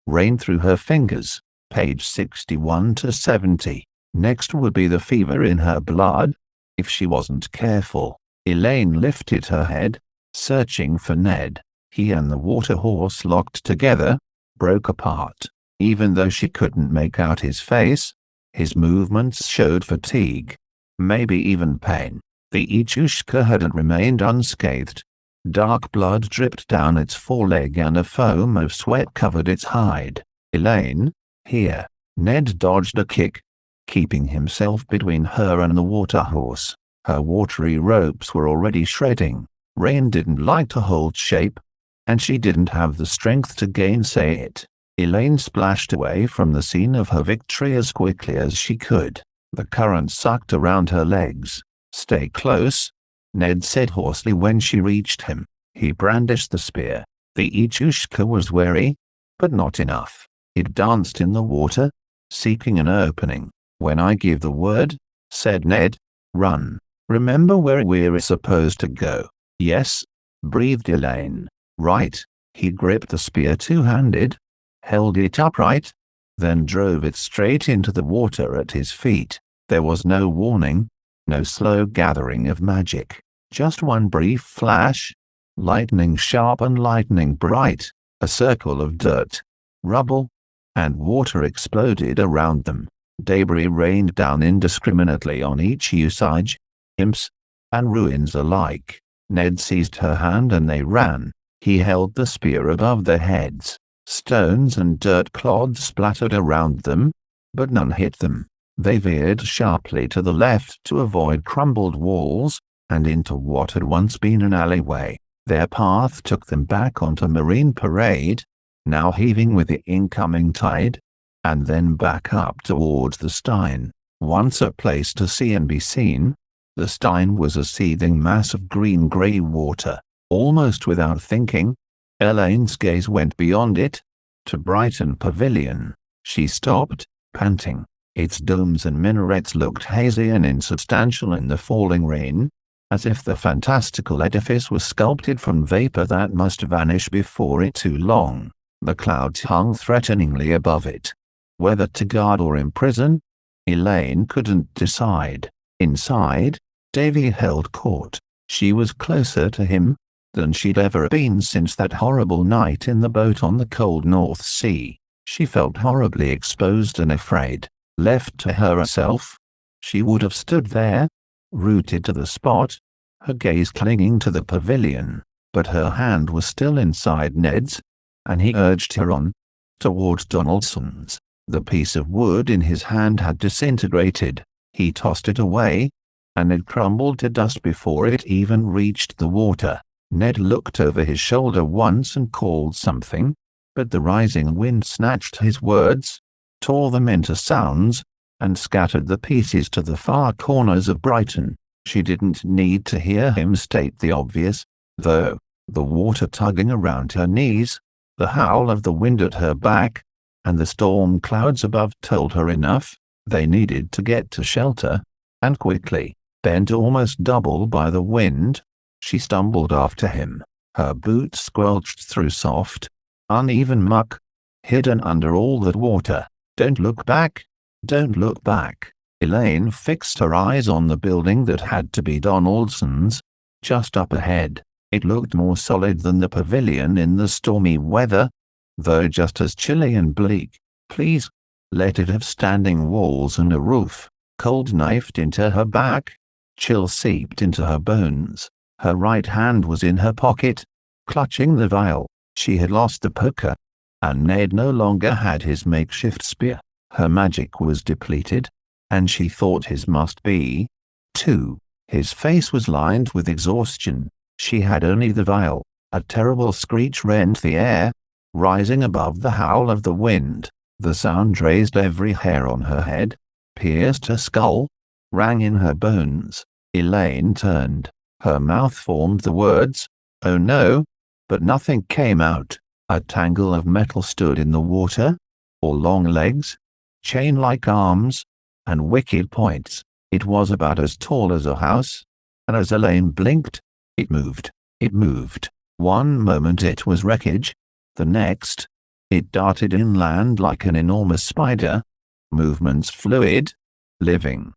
rained through her fingers. Page 61 to 70. Next would be the fever in her blood. If she wasn't careful. Elaine lifted her head, searching for Ned. He and the water horse locked together, broke apart. Even though she couldn't make out his face, his movements showed fatigue, maybe even pain. The Ichushka hadn't remained unscathed. Dark blood dripped down its foreleg and a foam of sweat covered its hide. Elaine, here. Ned dodged a kick, keeping himself between her and the water horse. Her watery ropes were already shredding. Rain didn't like to hold shape, and she didn't have the strength to gainsay it. Elaine splashed away from the scene of her victory as quickly as she could. The current sucked around her legs. "Stay close," Ned said hoarsely when she reached him. He brandished the spear. The Ichushka was wary, but not enough. It danced in the water, seeking an opening. "When I give the word," said Ned, "run. Remember where we're supposed to go." "Yes," breathed Elaine. "Right." He gripped the spear two-handed, held it upright, then drove it straight into the water at his feet. There was no warning, no slow gathering of magic. Just one brief flash, lightning sharp and lightning bright. A circle of dirt, rubble, and water exploded around them. Debris rained down indiscriminately on each usage, imps, and ruins alike. Ned seized her hand and they ran. He held the spear above their heads. Stones and dirt clods splattered around them, but none hit them. They veered sharply to the left to avoid crumbled walls, and into what had once been an alleyway. Their path took them back onto Marine Parade, now heaving with the incoming tide, and then back up towards the Stein. Once a place to see and be seen, the Stein was a seething mass of green-gray water. Almost without thinking, Elaine's gaze went beyond it, to Brighton Pavilion. She stopped, panting. Its domes and minarets looked hazy and insubstantial in the falling rain, as if the fantastical edifice was sculpted from vapor that must vanish before it too long. The clouds hung threateningly above it. Whether to guard or imprison, Elaine couldn't decide. Inside, Davy held court. She was closer to him than she'd ever been since that horrible night in the boat on the cold North Sea. She felt horribly exposed and afraid. Left to herself, she would have stood there, rooted to the spot, her gaze clinging to the pavilion, but her hand was still inside Ned's, and he urged her on, towards Donaldson's. The piece of wood in his hand had disintegrated. He tossed it away, and it crumbled to dust before it even reached the water. Ned looked over his shoulder once and called something, but the rising wind snatched his words, tore them into sounds, and scattered the pieces to the far corners of Brighton. She didn't need to hear him state the obvious, though. The water tugging around her knees, the howl of the wind at her back, and the storm clouds above told her enough. They needed to get to shelter, and quickly. Bent almost double by the wind, she stumbled after him. Her boots squelched through soft, uneven muck, hidden under all that water. "Don't look back! Don't look back!" Elaine fixed her eyes on the building that had to be Donaldson's, just up ahead. It looked more solid than the pavilion in the stormy weather, though just as chilly and bleak. "Please, let it have standing walls and a roof." Cold knifed into her back, chill seeped into her bones. Her right hand was in her pocket, clutching the vial. She had lost the poker, and Ned no longer had his makeshift spear. Her magic was depleted, and she thought his must be, too. His face was lined with exhaustion. She had only the vial. A terrible screech rent the air, rising above the howl of the wind. The sound raised every hair on her head, pierced her skull, rang in her bones. Elaine turned. Her mouth formed the words, "Oh no," but nothing came out. A tangle of metal stood in the water, or long legs, chain-like arms, and wicked points. It was about as tall as a house, and as Elaine blinked, it moved. It moved. One moment it was wreckage, the next, It darted inland like an enormous spider. Movements fluid. Living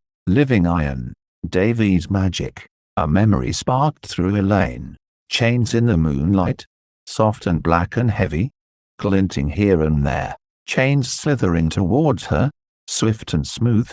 iron. Davy's magic. A memory sparked through Elaine. Chains in the moonlight. Soft and black and heavy. Glinting here and there. Chains slithering towards her. Swift and smooth.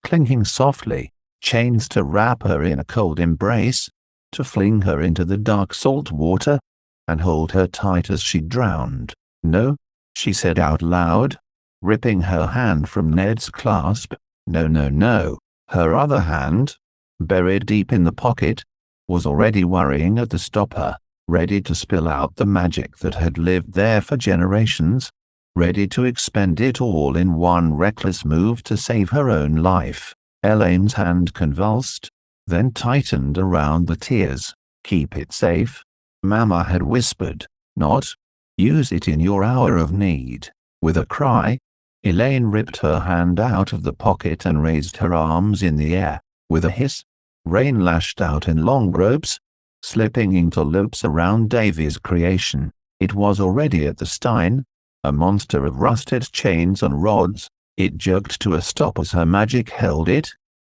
Clinking softly. Chains to wrap her in a cold embrace. To fling her into the dark salt water. And hold her tight as she drowned. No, she said out loud, ripping her hand from Ned's clasp. No, no, no. Her other hand, buried deep in the pocket, was already worrying at the stopper, ready to spill out the magic that had lived there for generations, ready to expend it all in one reckless move to save her own life. Elaine's hand convulsed, then tightened around the tears. Keep it safe, Mama had whispered. Not. Use it in your hour of need. With a cry, Elaine ripped her hand out of the pocket and raised her arms in the air. With a hiss, rain lashed out in long ropes, slipping into loops around Davy's creation. It was already at the Stein, a monster of rusted chains and rods. It jerked to a stop as her magic held it,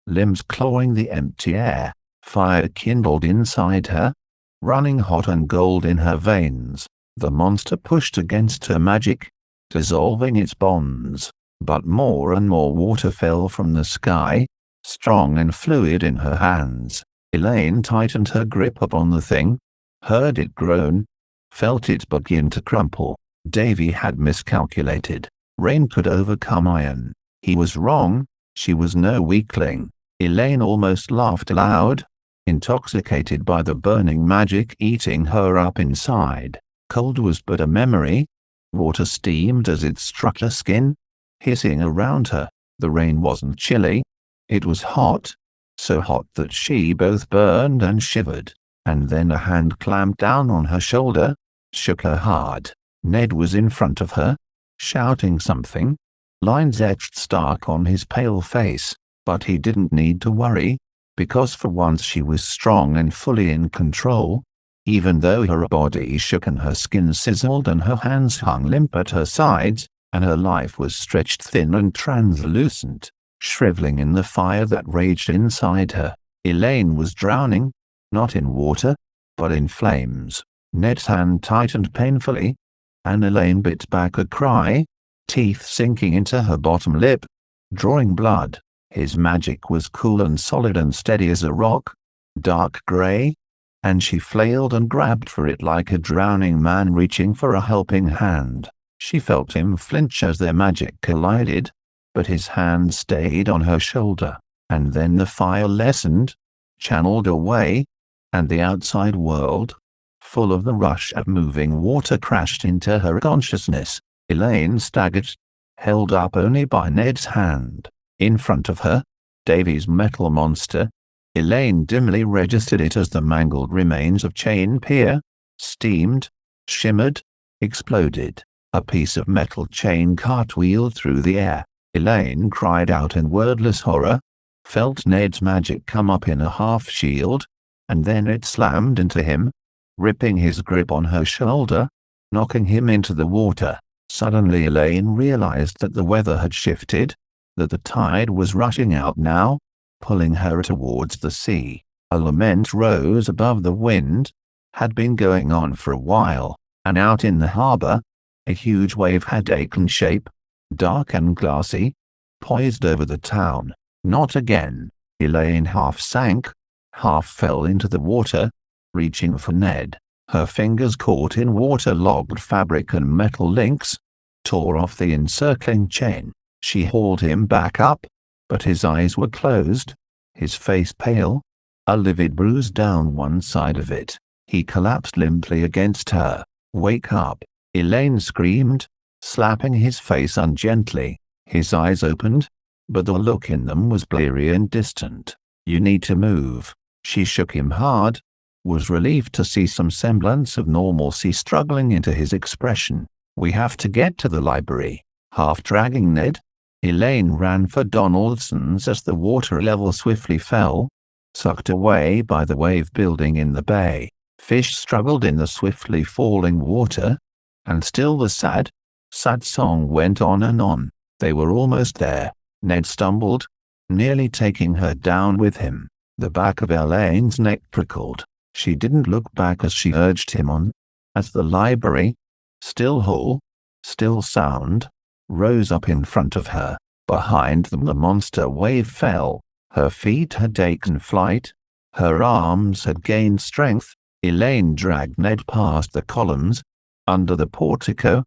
limbs clawing the empty air. Fire kindled inside her, running hot and gold in her veins. The monster pushed against her magic, dissolving its bonds, but more and more water fell from the sky, strong and fluid in her hands. Elaine tightened her grip upon the thing, heard it groan, felt it begin to crumple. Davy had miscalculated. Rain could overcome iron. He was wrong. She was no weakling. Elaine almost laughed aloud, intoxicated by the burning magic eating her up inside. Cold was but a memory. Water steamed as it struck her skin, hissing around her. The rain wasn't chilly. It was hot, so hot that she both burned and shivered. And then a hand clamped down on her shoulder, shook her hard. Ned was in front of her, shouting something, lines etched stark on his pale face. But he didn't need to worry, because for once she was strong and fully in control. Even though her body shook and her skin sizzled and her hands hung limp at her sides, and her life was stretched thin and translucent, shriveling in the fire that raged inside her. Elaine was drowning, not in water, but in flames. Ned's hand tightened painfully, and Elaine bit back a cry, teeth sinking into her bottom lip, drawing blood. His magic was cool and solid and steady as a rock, dark gray, and she flailed and grabbed for it like a drowning man reaching for a helping hand. She felt him flinch as their magic collided, but his hand stayed on her shoulder, and then the fire lessened, channeled away, and the outside world, full of the rush of moving water, crashed into her consciousness. Elaine staggered, held up only by Ned's hand. In front of her, Davy's metal monster. Elaine dimly registered it as the mangled remains of chain pier, steamed, shimmered, exploded. A piece of metal chain cartwheeled through the air. Elaine cried out in wordless horror, felt Ned's magic come up in a half-shield, and then it slammed into him, ripping his grip on her shoulder, knocking him into the water. Suddenly Elaine realized that the weather had shifted, that the tide was rushing out now, pulling her towards the sea. A lament rose above the wind, had been going on for a while, and out in the harbor, a huge wave had taken shape, dark and glassy, poised over the town. Not again. Elaine half sank, half fell into the water, reaching for Ned. Her fingers caught in water-logged fabric and metal links, tore off the encircling chain. She hauled him back up, but his eyes were closed, his face pale, a livid bruise down one side of it. He collapsed limply against her. "Wake up!" Elaine screamed, slapping his face ungently. His eyes opened, but the look in them was bleary and distant. "You need to move." She shook him hard, was relieved to see some semblance of normalcy struggling into his expression. "We have to get to the library." Half dragging Ned, Elaine ran for Donaldson's as the water level swiftly fell, sucked away by the wave building in the bay. Fish struggled in the swiftly falling water, and still the sad, Sad song went on and on. They were almost there. Ned stumbled, nearly taking her down with him. The back of Elaine's neck prickled. She didn't look back as she urged him on. As the library, still whole, still sound, rose up in front of her. Behind them the monster wave fell. Her feet had taken flight. Her arms had gained strength. Elaine dragged Ned past the columns, under the portico,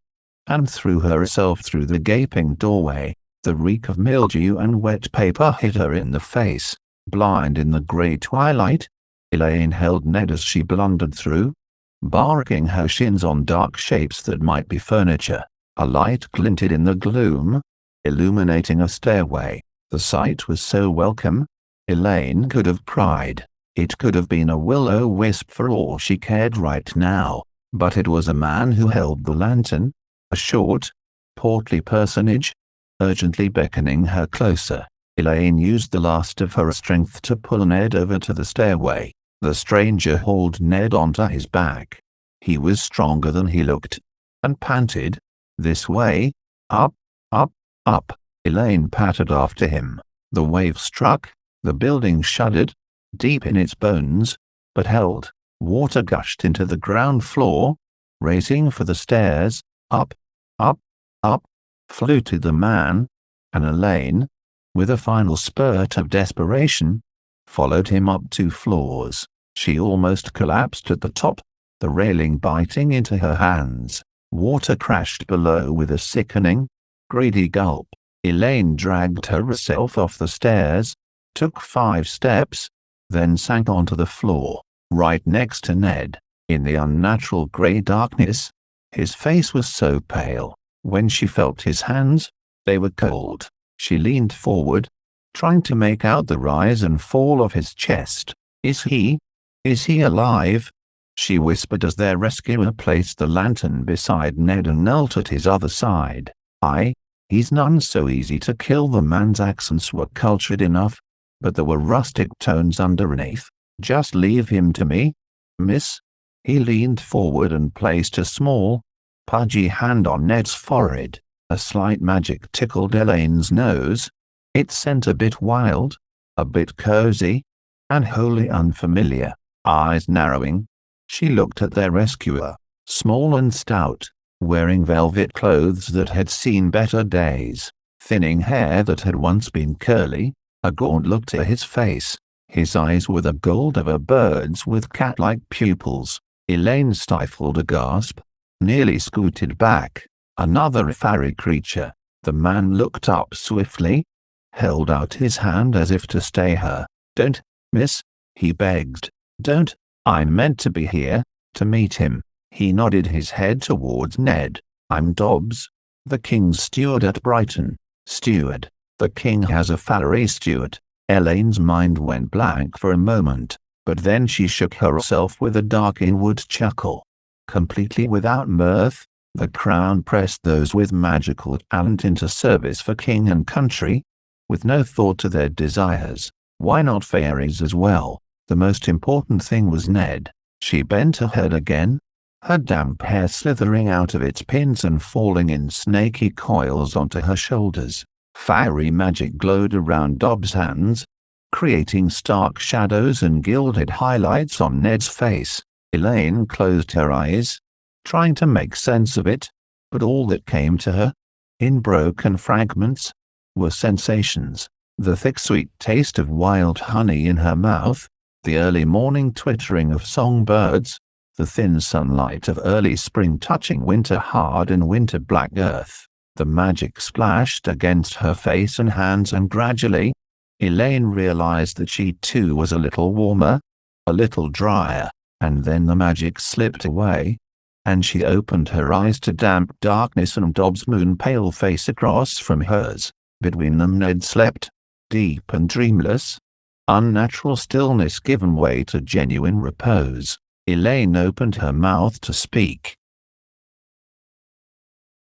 and threw herself through the gaping doorway. The reek of mildew and wet paper hit her in the face. Blind in the grey twilight, Elaine held Ned as she blundered through, barking her shins on dark shapes that might be furniture. A light glinted in the gloom, illuminating a stairway. The sight was so welcome, Elaine could have cried. It could have been a will-o'-wisp for all she cared right now, but it was a man who held the lantern, a short, portly personage, urgently beckoning her closer. Elaine used the last of her strength to pull Ned over to the stairway. The stranger hauled Ned onto his back. He was stronger than he looked, and panted, "This way, up, up, up." Elaine pattered after him. The wave struck, the building shuddered, deep in its bones, but held. Water gushed into the ground floor, racing for the stairs. Up, up, up, flew the man, and Elaine, with a final spurt of desperation, followed him up 2 floors. She almost collapsed at the top, the railing biting into her hands. Water crashed below with a sickening, greedy gulp. Elaine dragged herself off the stairs, took 5 steps, then sank onto the floor, right next to Ned. In the unnatural grey darkness, his face was so pale. When she felt his hands, they were cold. She leaned forward, trying to make out the rise and fall of his chest. Is he alive?" she whispered as their rescuer placed the lantern beside Ned and knelt at his other side. He's none so easy to kill." The man's accents were cultured enough, but there were rustic tones underneath. "Just leave him to me, miss." He leaned forward and placed a small, pudgy hand on Ned's forehead. A slight magic tickled Elaine's nose. It sent a bit wild, a bit cozy, and wholly unfamiliar. Eyes narrowing, she looked at their rescuer, small and stout, wearing velvet clothes that had seen better days, thinning hair that had once been curly, a gaunt look to his face. His eyes were the gold of a bird's with cat-like pupils. Elaine stifled a gasp, nearly scooted back. Another fairy creature. The man looked up swiftly, held out his hand as if to stay her. "Don't, miss," he begged. "Don't. I meant to be here, to meet him." He nodded his head towards Ned. "I'm Dobbs, the King's steward at Brighton." "Steward? The King has a fairy steward?" Elaine's mind went blank for a moment, but then she shook herself with a dark inward chuckle. Completely without mirth, the Crown pressed those with magical talent into service for king and country, with no thought to their desires. Why not fairies as well? The most important thing was Ned. She bent her head again, her damp hair slithering out of its pins and falling in snaky coils onto her shoulders. Fiery magic glowed around Dobbs' hands, creating stark shadows and gilded highlights on Ned's face. Elaine closed her eyes, trying to make sense of it, but all that came to her, in broken fragments, were sensations. The thick sweet taste of wild honey in her mouth, the early morning twittering of songbirds, the thin sunlight of early spring touching winter hard in winter black earth. The magic splashed against her face and hands, and gradually, Elaine realized that she too was a little warmer, a little drier, and then the magic slipped away, and she opened her eyes to damp darkness and Dobbs' moon-pale face across from hers. Between them Ned slept, deep and dreamless, unnatural stillness given way to genuine repose. Elaine opened her mouth to speak,